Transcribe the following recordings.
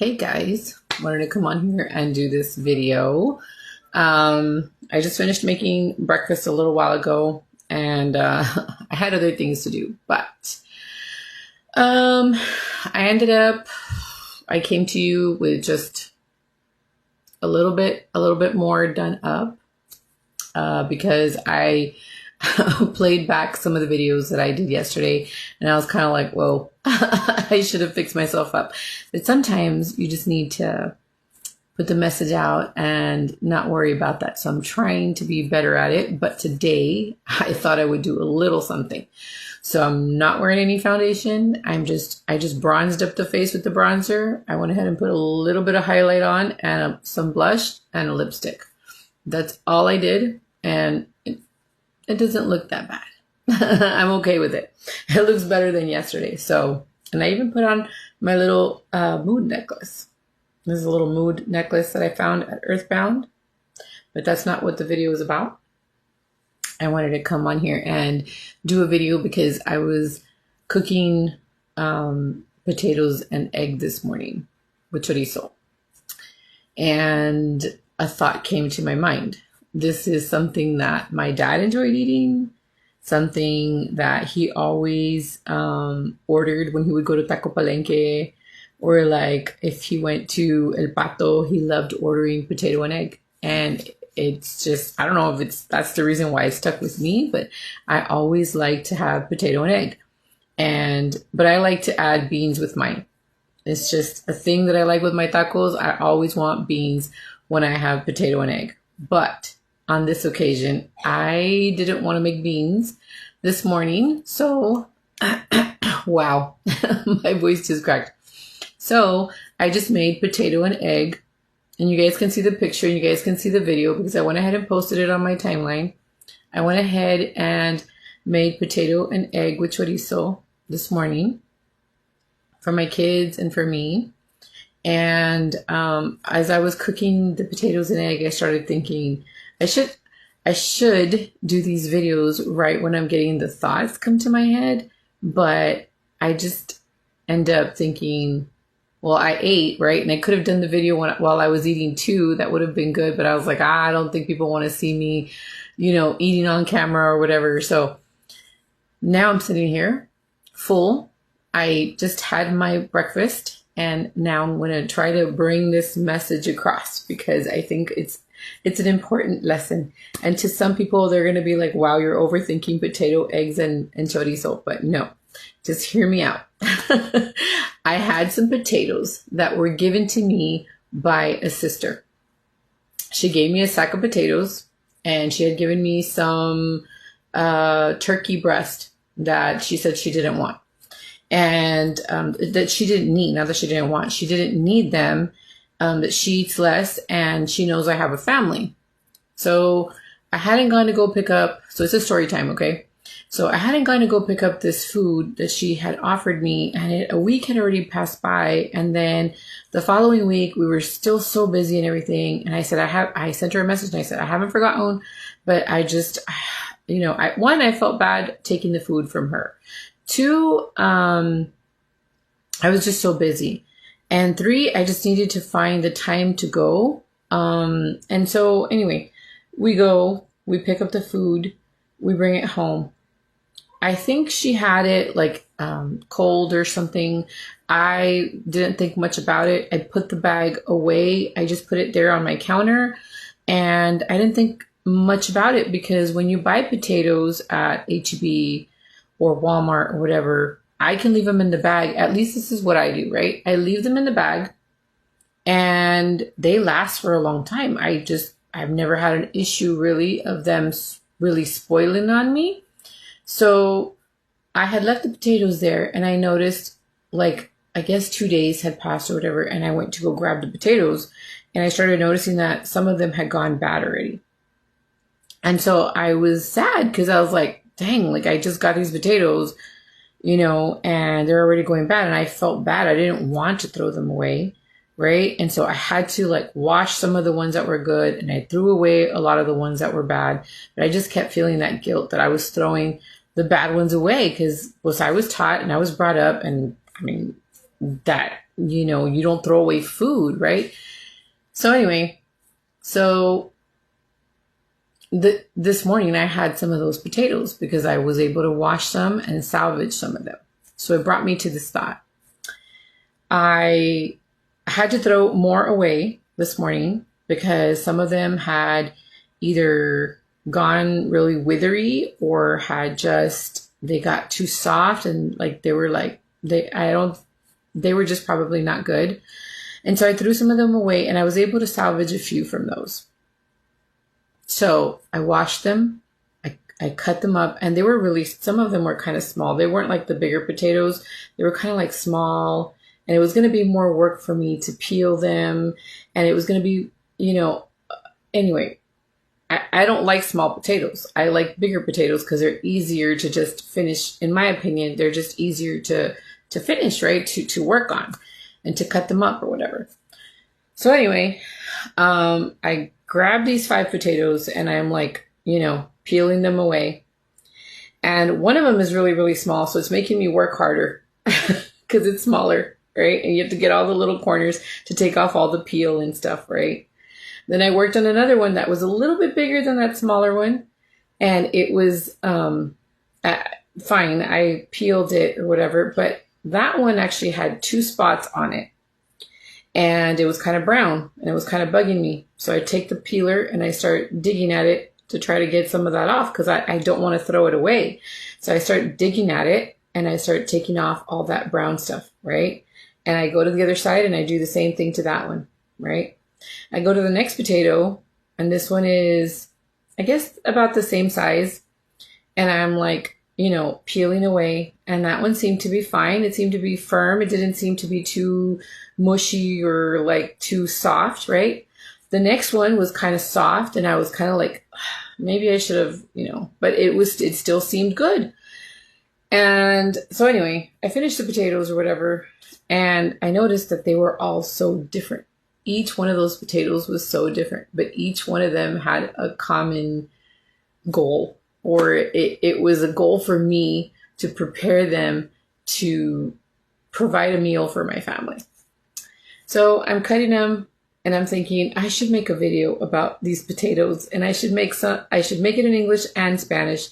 Hey guys, wanted to come on here and do this video. I just finished making breakfast a little while ago and I had other things to do, but um, I came to you with just a little bit more done up because I played back some of the videos that I did yesterday and I was kind of like, whoa, I should have fixed myself up. But sometimes you just need to put the message out and not worry about that. So I'm trying to be better at it. But today I thought I would do a little something. So I'm not wearing any foundation. I just bronzed up the face with the bronzer. I went ahead and put a little bit of highlight on and some blush and a lipstick. That's all I did. And it doesn't look that bad. I'm okay with it. It looks better than yesterday. So, and I even put on my little mood necklace. This is a little mood necklace that I found at Earthbound, but that's not what the video is about. I wanted to come on here and do a video because I was cooking potatoes and egg this morning with chorizo. And a thought came to my mind. This is something that my dad enjoyed eating, something that he always ordered when he would go to Taco Palenque, or like if he went to El Pato, he loved ordering potato and egg. And it's just, I don't know if that's the reason why it stuck with me, but I always like to have potato and egg. But I like to add beans with mine. It's just a thing that I like with my tacos. I always want beans when I have potato and egg. But on this occasion, I didn't want to make beans this morning. So, wow, my voice just cracked. So I just made potato and egg. And you guys can see the picture. You guys can see the video because I went ahead and posted it on my timeline. I went ahead and made potato and egg with chorizo this morning for my kids and for me. And as I was cooking the potatoes and egg, I started thinking I should do these videos right when I'm getting the thoughts come to my head. But I just end up thinking, well, I ate, right? And I could have done the video while I was eating too. That would have been good. But I was like, I don't think people want to see me, eating on camera or whatever. So now I'm sitting here full. I just had my breakfast. And now I'm going to try to bring this message across because I think it's an important lesson. And to some people, they're going to be like, wow, you're overthinking potato, eggs, and chorizo. But no, just hear me out. I had some potatoes that were given to me by a sister. She gave me a sack of potatoes and she had given me some turkey breast that she said she didn't want. And that she didn't need, not that she didn't want, she didn't need them, that she eats less and she knows I have a family. So I hadn't gone to go pick up, so it's a story time, okay? So I hadn't gone to go pick up this food that she had offered me and a week had already passed by. And then the following week we were still so busy and everything. And I said, I sent her a message and I said, I haven't forgotten, but I just, I felt bad taking the food from her. 2, I was just so busy. And 3, I just needed to find the time to go. And so anyway, we go, we pick up the food, we bring it home. I think she had it like cold or something. I didn't think much about it. I put the bag away. I just put it there on my counter. And I didn't think much about it because when you buy potatoes at H-E-B or Walmart or whatever, I can leave them in the bag. At least this is what I do, right? I leave them in the bag and they last for a long time. I've never had an issue really of them really spoiling on me. So I had left the potatoes there and I noticed like, I guess 2 days had passed or whatever. And I went to go grab the potatoes and I started noticing that some of them had gone bad already. And so I was sad because I was like, dang, like I just got these potatoes, and they're already going bad. And I felt bad. I didn't want to throw them away. Right. And so I had to like wash some of the ones that were good and I threw away a lot of the ones that were bad. But I just kept feeling that guilt that I was throwing the bad ones away because I was taught and I was brought up. And I mean, that, you don't throw away food, right? So anyway, so this morning I had some of those potatoes because I was able to wash some and salvage some of them. So it brought me to this thought. I had to throw more away this morning because some of them had either gone really withery or they got too soft, and like they were just probably not good. And so I threw some of them away, and I was able to salvage a few from those. So I washed them, I cut them up, and some of them were kind of small. They weren't like the bigger potatoes. They were kind of like small, and it was going to be more work for me to peel them. And it was going to be, anyway, I don't like small potatoes. I like bigger potatoes because they're easier to just finish. In my opinion, they're just easier to finish, right? To work on and to cut them up or whatever. So anyway, I grabbed these 5 potatoes and I'm like, peeling them away. And one of them is really, really small. So it's making me work harder because it's smaller, right? And you have to get all the little corners to take off all the peel and stuff, right? Then I worked on another one that was a little bit bigger than that smaller one. And it was fine. I peeled it or whatever. But that one actually had 2 spots on it. And it was kind of brown and it was kind of bugging me. So I take the peeler and I start digging at it to try to get some of that off because I don't want to throw it away. So I start digging at it and I start taking off all that brown stuff, right? And I go to the other side and I do the same thing to that one, right? I go to the next potato and this one is, I guess, about the same size. And I'm like, peeling away. And that one seemed to be fine. It seemed to be firm. It didn't seem to be too mushy or like too soft, right? The next one was kind of soft and I was kind of like, maybe I should have, but it still seemed good. And so anyway, I finished the potatoes or whatever. And I noticed that they were all so different. Each one of those potatoes was so different, but each one of them had a common goal, or it was a goal for me to prepare them to provide a meal for my family. So I'm cutting them and I'm thinking I should make a video about these potatoes, and I should make it in English and Spanish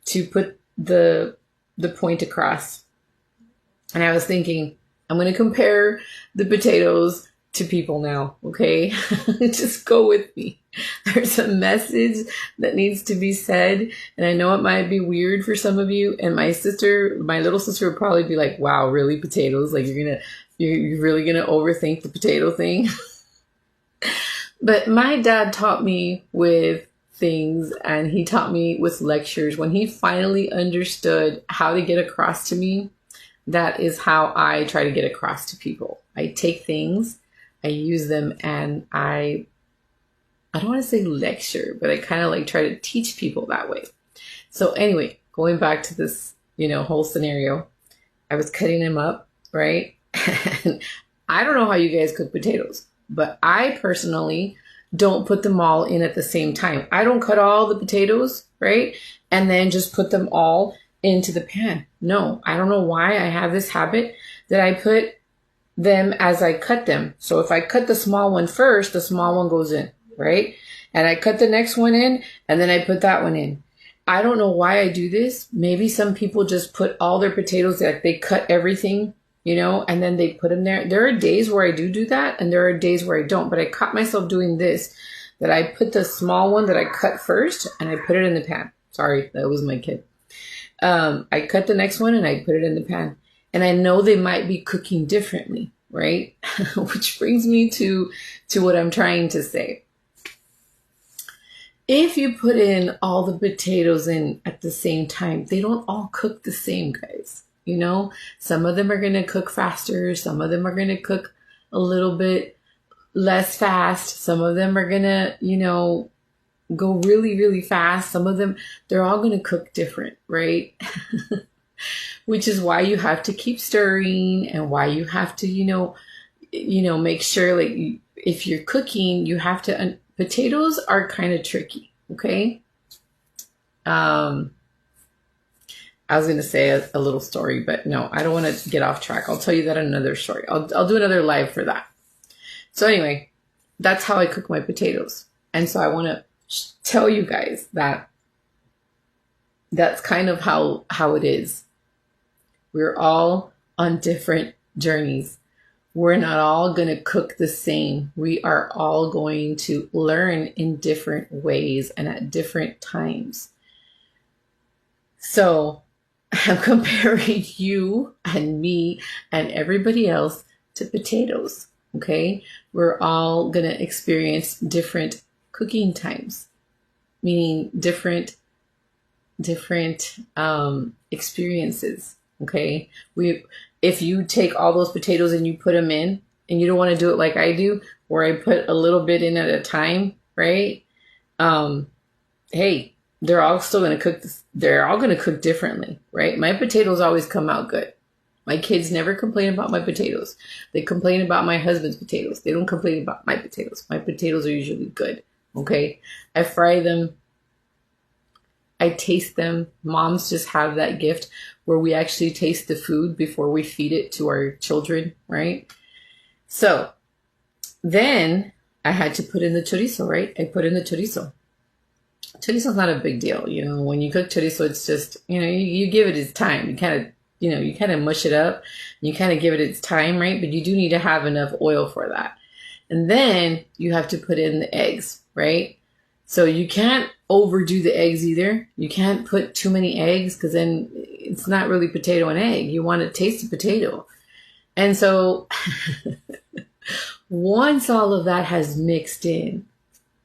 to put the point across. And I was thinking I'm going to compare the potatoes to people now, okay? Just go with me. There's a message that needs to be said, and I know it might be weird for some of you, and my little sister would probably be like, wow, really, potatoes? Like you're really gonna overthink the potato thing? But my dad taught me with things, and he taught me with lectures. When he finally understood how to get across to me, that is how I try to get across to people. I take things, I use them, and I don't want to say lecture, but I kind of like try to teach people that way. So anyway, going back to this, whole scenario, I was cutting them up, right? And I don't know how you guys cook potatoes, but I personally don't put them all in at the same time. I don't cut all the potatoes, right? And then just put them all into the pan. No, I don't know why I have this habit that I put them as I cut them. So if I cut the small one first, the small one goes in, right? And I cut the next one in, and then I put that one in. I don't know why I do this. Maybe some people just put all their potatoes, like they cut everything, and then they put them there. There are days where I do that, and there are days where I don't. But I caught myself doing this, that I put the small one that I cut first, and I put it in the pan. Sorry, that was my kid. I cut the next one, and I put it in the pan. And I know they might be cooking differently, right? Which brings me to what I'm trying to say. If you put in all the potatoes in at the same time, they don't all cook the same, guys. Some of them are going to cook faster. Some of them are going to cook a little bit less fast. Some of them are going to, go really, really fast. Some of them, they're all going to cook different, right? Which is why you have to keep stirring, and why you have to, make sure, like, if you're cooking, you have to, potatoes are kind of tricky, okay? I was going to say a little story, but no, I don't want to get off track. I'll tell you that in another story. I'll do another live for that. So anyway, that's how I cook my potatoes. And so I want to tell you guys that that's kind of how it is. We're all on different journeys. We're not all going to cook the same. We are all going to learn in different ways and at different times. So I'm comparing you and me and everybody else to potatoes. Okay. We're all going to experience different cooking times, meaning different experiences. Okay. If you take all those potatoes and you put them in, and you don't want to do it like I do, where I put a little bit in at a time, right? Hey, they're all still going to cook. They're all going to cook differently, right? My potatoes always come out good. My kids never complain about my potatoes. They complain about my husband's potatoes. They don't complain about my potatoes. My potatoes are usually good. Okay. I fry them. I taste them. Moms just have that gift where we actually taste the food before we feed it to our children, right? So then I had to put in the chorizo, right? I put in the chorizo. Chorizo's not a big deal. You know, when you cook chorizo, it's just, you give it its time. You kind of mush it up. You kind of give it its time, right? But you do need to have enough oil for that. And then you have to put in the eggs, right? So you can't overdo the eggs either. You can't put too many eggs because then it's not really potato and egg. You want to taste the potato. And so once all of that has mixed in,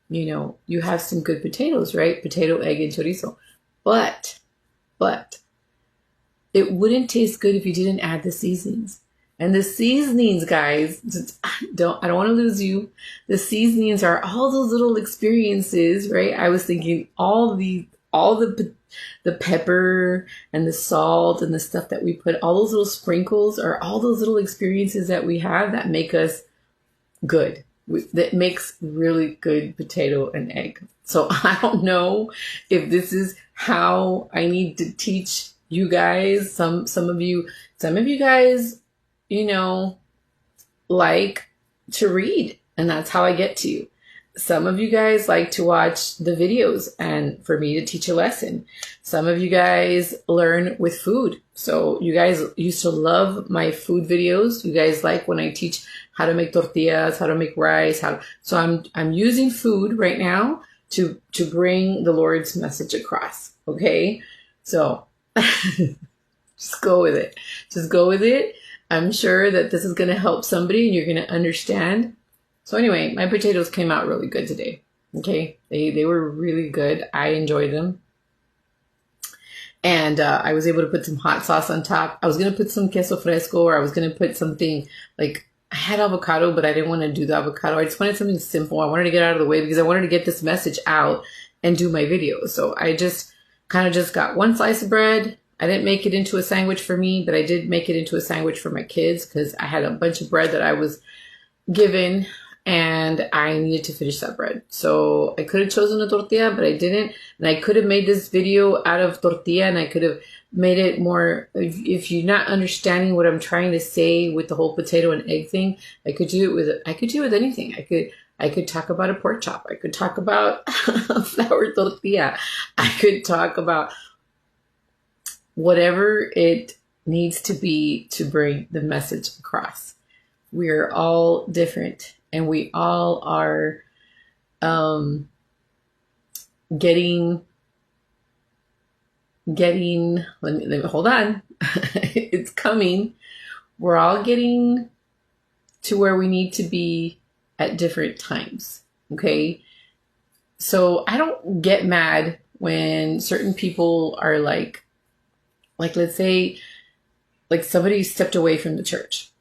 you have some good potatoes, right? Potato, egg, and chorizo. But it wouldn't taste good if you didn't add the seasonings. And the seasonings, guys, I don't want to lose you. The seasonings are all those little experiences, right? I was thinking all the pepper and the salt and the stuff that we put, all those little sprinkles are all those little experiences that we have that make us good. That makes really good potato and egg. So I don't know if this is how I need to teach you guys. Some of you guys, like to read, and that's how I get to you. Some of you guys like to watch the videos and for me to teach a lesson. Some of you guys learn with food. So you guys used to love my food videos. You guys like when I teach how to make tortillas, how to make rice, so I'm using food right now to bring the Lord's message across. Okay? So just go with it. Just go with it. I'm sure that this is going to help somebody and you're going to understand. So anyway, my potatoes came out really good today. Okay. They were really good. I enjoyed them. And I was able to put some hot sauce on top. I was going to put some queso fresco, or I was going to put something like, I had avocado, but I didn't want to do the avocado. I just wanted something simple. I wanted to get out of the way because I wanted to get this message out and do my video. So I just kind of just got one slice of bread. I didn't make it into a sandwich for me, but I did make it into a sandwich for my kids because I had a bunch of bread that I was given and I needed to finish that bread. So I could have chosen a tortilla, but I didn't. And I could have made this video out of tortilla, and I could have made it more, if you're not understanding what I'm trying to say with the whole potato and egg thing, I could do it with anything. I could talk about a pork chop. I could talk about a flour tortilla. I could talk about whatever it needs to be to bring the message across. We're all different, and we all are getting, let me hold on. It's coming. We're all getting to where we need to be at different times. Okay. So I don't get mad when certain people are like, let's say, like somebody stepped away from the church.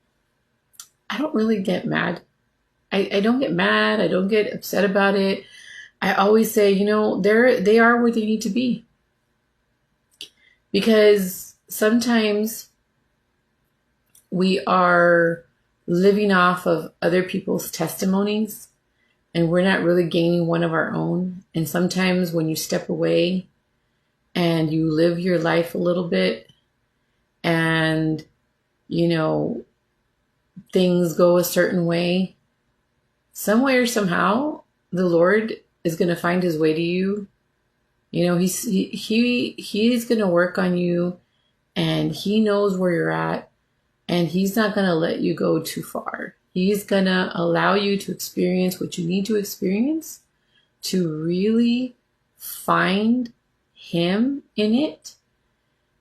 I don't really get mad. I don't get mad. I don't get upset about it. I always say, they are where they need to be. Because sometimes we are living off of other people's testimonies and we're not really gaining one of our own. And sometimes when you step away, and you live your life a little bit, and, you know, things go a certain way, some way or somehow, the Lord is going to find his way to you. You know, he's going to work on you, and he knows where you're at, and he's not going to let you go too far. He's going to allow you to experience what you need to experience to really find him in it.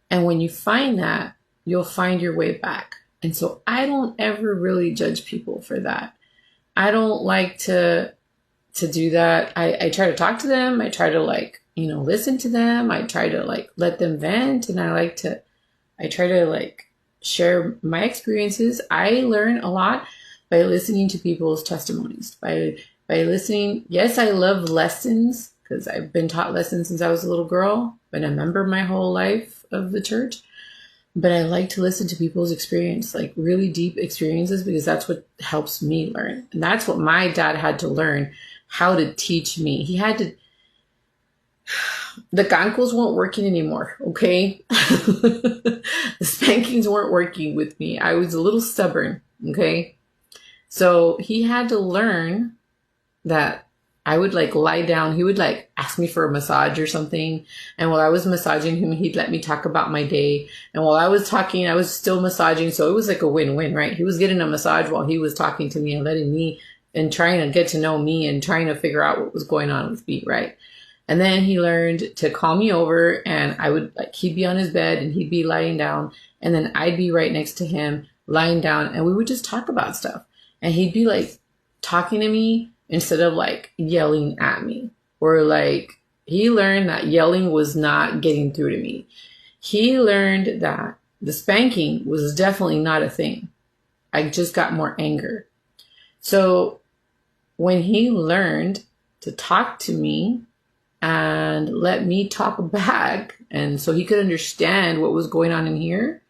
And when you find that, you'll find your way back. And so I don't ever really judge people for that. I don't like to do that. I try to talk to them. I try to listen to them. I try to let them vent, and I try to share my experiences. I learn a lot by listening to people's testimonies, by listening. Yes, I love lessons because I've been taught lessons since I was a little girl, been a member my whole life of the church. But I like to listen to people's experience, like really deep experiences, because that's what helps me learn. And that's what my dad had to learn, how to teach me. He had to, the cancos weren't working anymore, okay? The spankings weren't working with me. I was a little stubborn, okay? So he had to learn that I would lie down. He would ask me for a massage or something. And while I was massaging him, he'd let me talk about my day. And while I was talking, I was still massaging. So it was like a win-win, right? He was getting a massage while he was talking to me and letting me and trying to get to know me and trying to figure out what was going on with me, right? And then he learned to call me over, and I would he'd be on his bed and he'd be lying down, and then I'd be right next to him lying down, and we would just talk about stuff. And he'd be talking to me instead of yelling at me, or he learned that yelling was not getting through to me. He learned that the spanking was definitely not a thing. I just got more anger. So when he learned to talk to me and let me talk back, and so he could understand what was going on in here,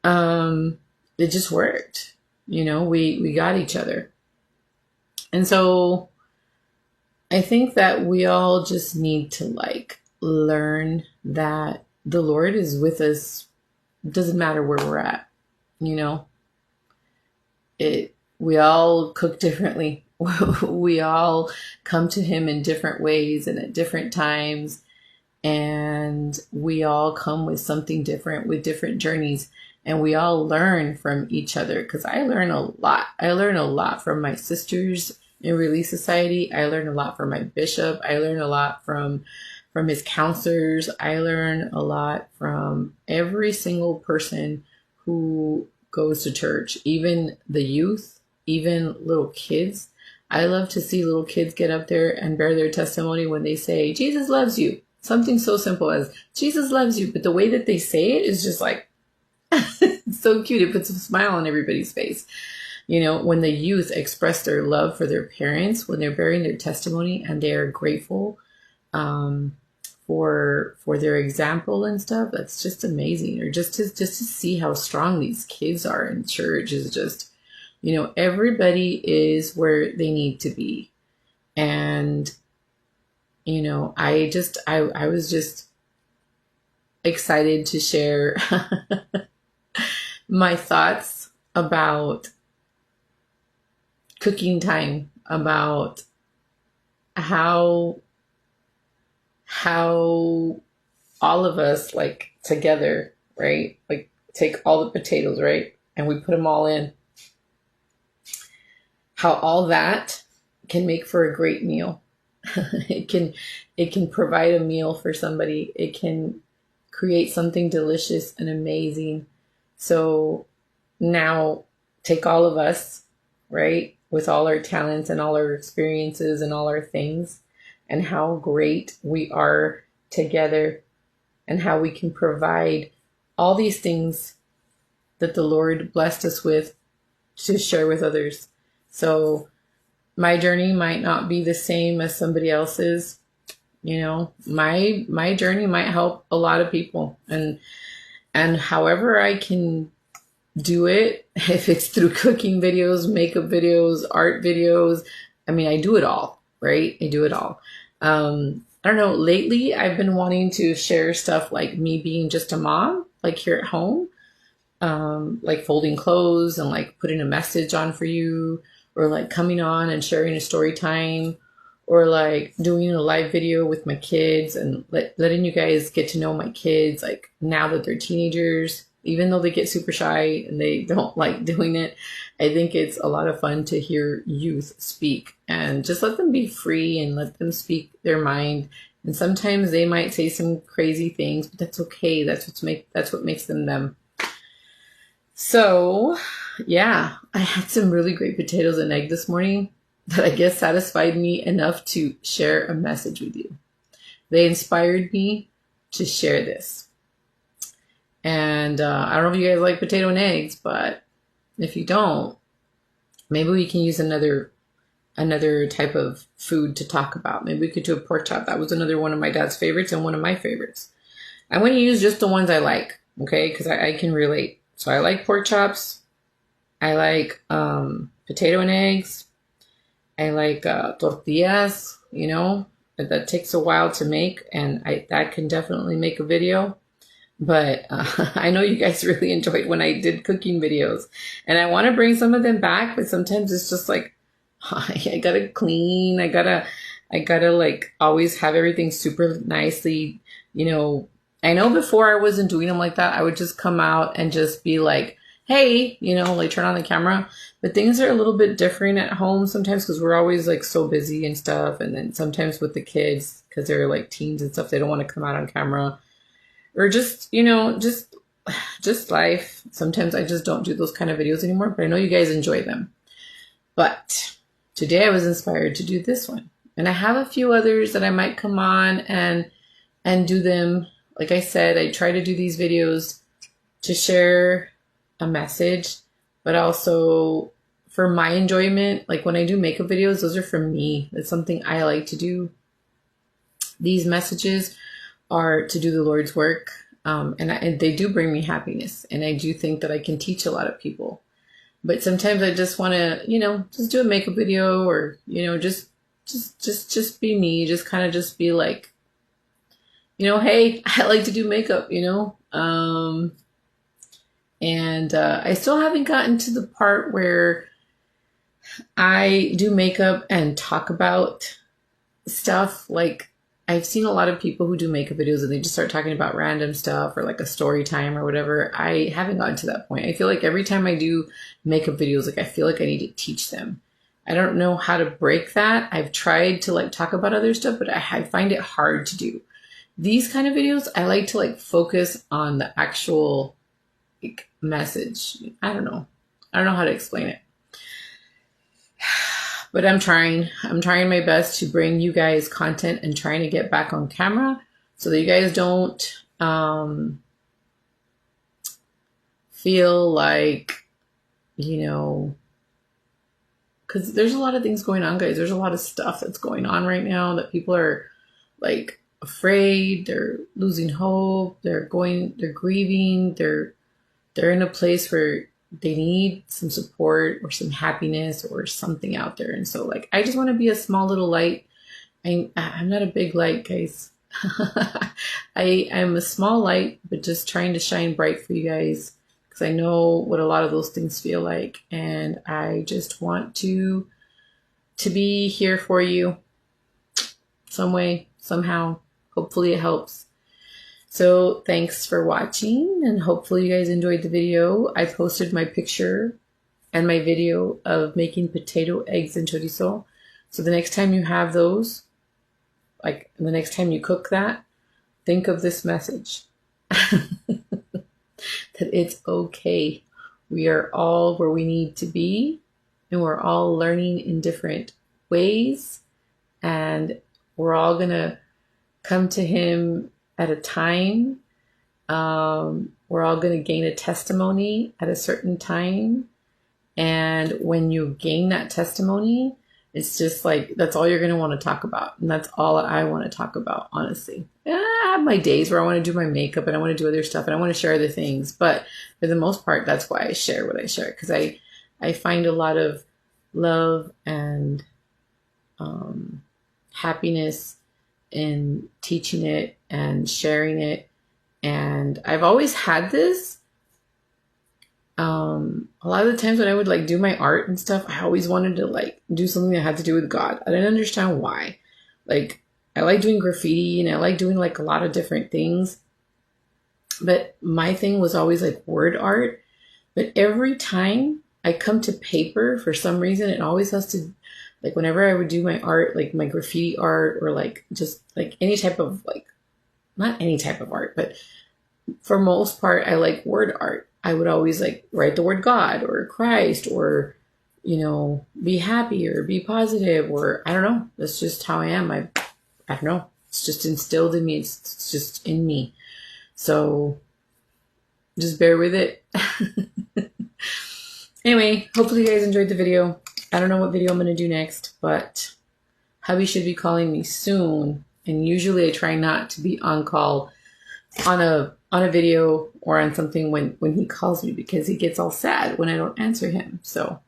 it just worked. You know, we got each other. And so I think that we all just need to learn that the Lord is with us. It doesn't matter where we're at, you know. We all cook differently. We all come to him in different ways and at different times. And we all come with something different, with different journeys. And we all learn from each other, because I learn a lot. I learn a lot from my sisters in Relief Society. I learn a lot from my bishop. I learn a lot from his counselors. I learn a lot from every single person who goes to church, even the youth, even little kids. I love to see little kids get up there and bear their testimony when they say, Jesus loves you. Something so simple as Jesus loves you. But the way that they say it is just it's so cute. It puts a smile on everybody's face. You know, when the youth express their love for their parents, when they're bearing their testimony and they are grateful for their example and stuff, that's just amazing. Or just to see how strong these kids are in church is just, you know, everybody is where they need to be. And, you know, I was just excited to share my thoughts about cooking time, about how all of us together, right? Take all the potatoes, right? And we put them all in. How all that can make for a great meal. It can provide a meal for somebody. It can create something delicious and amazing. So now take all of us, right, with all our talents and all our experiences and all our things, and how great we are together, and how we can provide all these things that the Lord blessed us with to share with others. So my journey might not be the same as somebody else's. You know, my journey might help a lot of people, and however I can do it, if it's through cooking videos, makeup videos, art videos, I mean, I do it all, right? I do it all. I don't know, lately I've been wanting to share stuff like me being just a mom, like here at home, like folding clothes and like putting a message on for you, or like coming on and sharing a story time, or like doing a live video with my kids and letting you guys get to know my kids, like now that they're teenagers, even though they get super shy and they don't like doing it. I think it's a lot of fun to hear youth speak and just let them be free and let them speak their mind. And sometimes they might say some crazy things, but that's okay. That's what makes them them. So, yeah, I had some really great potatoes and egg this morning that I guess satisfied me enough to share a message with you. They inspired me to share this. And I don't know if you guys like potato and eggs, but if you don't, maybe we can use another type of food to talk about. Maybe we could do a pork chop. That was another one of my dad's favorites and one of my favorites. I'm going to use just the ones I like, okay? Because I can relate. So I like pork chops. I like potato and eggs. I like tortillas, you know. That takes a while to make, and that can definitely make a video. But I know you guys really enjoyed when I did cooking videos, and I want to bring some of them back, but sometimes it's just like, I gotta clean, I gotta like always have everything super nicely, you know. I know before I wasn't doing them like that, I would just come out and just be like, hey, you know, like turn on the camera. But things are a little bit different at home sometimes because we're always like so busy and stuff. And then sometimes with the kids, because they're like teens and stuff, they don't want to come out on camera. Or just, you know, just life. Sometimes I just don't do those kind of videos anymore, but I know you guys enjoy them. But today I was inspired to do this one. And I have a few others that I might come on and do them. Like I said, I try to do these videos to share a message, but also for my enjoyment. Like when I do makeup videos, those are for me. It's something I like to do. These messages are to do the Lord's work. And they do bring me happiness. And I do think that I can teach a lot of people. But sometimes I just want to, you know, just do a makeup video or, you know, just be me. Just kind of just be like, you know, hey, I like to do makeup, you know. And I still haven't gotten to the part where I do makeup and talk about stuff. Like I've seen a lot of people who do makeup videos and they just start talking about random stuff or like a story time or whatever. I haven't gotten to that point. I feel like every time I do makeup videos, like I feel like I need to teach them. I don't know how to break that. I've tried to like talk about other stuff, but I find it hard to do. These kind of videos, I like to like focus on the actual like, message. I don't know how to explain it. But I'm trying my best to bring you guys content and trying to get back on camera so that you guys don't feel like, you know, because there's a lot of things going on, guys. There's a lot of stuff that's going on right now that people are like afraid, they're losing hope, they're grieving, they're in a place where they need some support or some happiness or something out there. And so like, I just want to be a small little light. I'm not a big light, guys. I am a small light, but just trying to shine bright for you guys because I know what a lot of those things feel like. And I just want to be here for you some way, somehow. Hopefully it helps. So thanks for watching and hopefully you guys enjoyed the video. I posted my picture and my video of making potato, eggs, and chorizo. So the next time you have those, like the next time you cook that, think of this message. That it's okay. We are all where we need to be and we're all learning in different ways and we're all going to come to him at a time. We're all going to gain a testimony at a certain time. And when you gain that testimony, it's just like, that's all you're going to want to talk about. And that's all I want to talk about, honestly. I have my days where I want to do my makeup and I want to do other stuff and I want to share other things. But for the most part, that's why I share what I share. Because I find a lot of love and happiness and teaching it and sharing it. And I've always had this. A lot of the times when I would like do my art and stuff, I always wanted to like do something that had to do with God. I didn't understand why. Like, I like doing graffiti and I like doing like a lot of different things. But my thing was always like word art. But every time I come to paper, for some reason, it always has to, like, whenever I would do my art, like my graffiti art or like just like any type of like, not any type of art, but for most part, I like word art. I would always like write the word God or Christ or, be happy or be positive or I don't know. That's just how I am. I don't know. It's just instilled in me. It's just in me. So just bear with it. Anyway, hopefully you guys enjoyed the video. I don't know what video I'm going to do next, but hubby should be calling me soon. And usually I try not to be on call on a video or on something when he calls me because he gets all sad when I don't answer him. So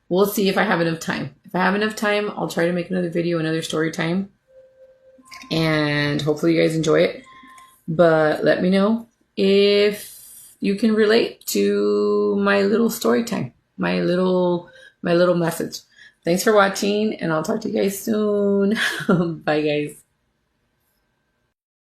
we'll see if I have enough time. If I have enough time, I'll try to make another video, another story time. And hopefully you guys enjoy it. But let me know if you can relate to my little story time, my little message. Thanks for watching, and I'll talk to you guys soon. Bye, guys.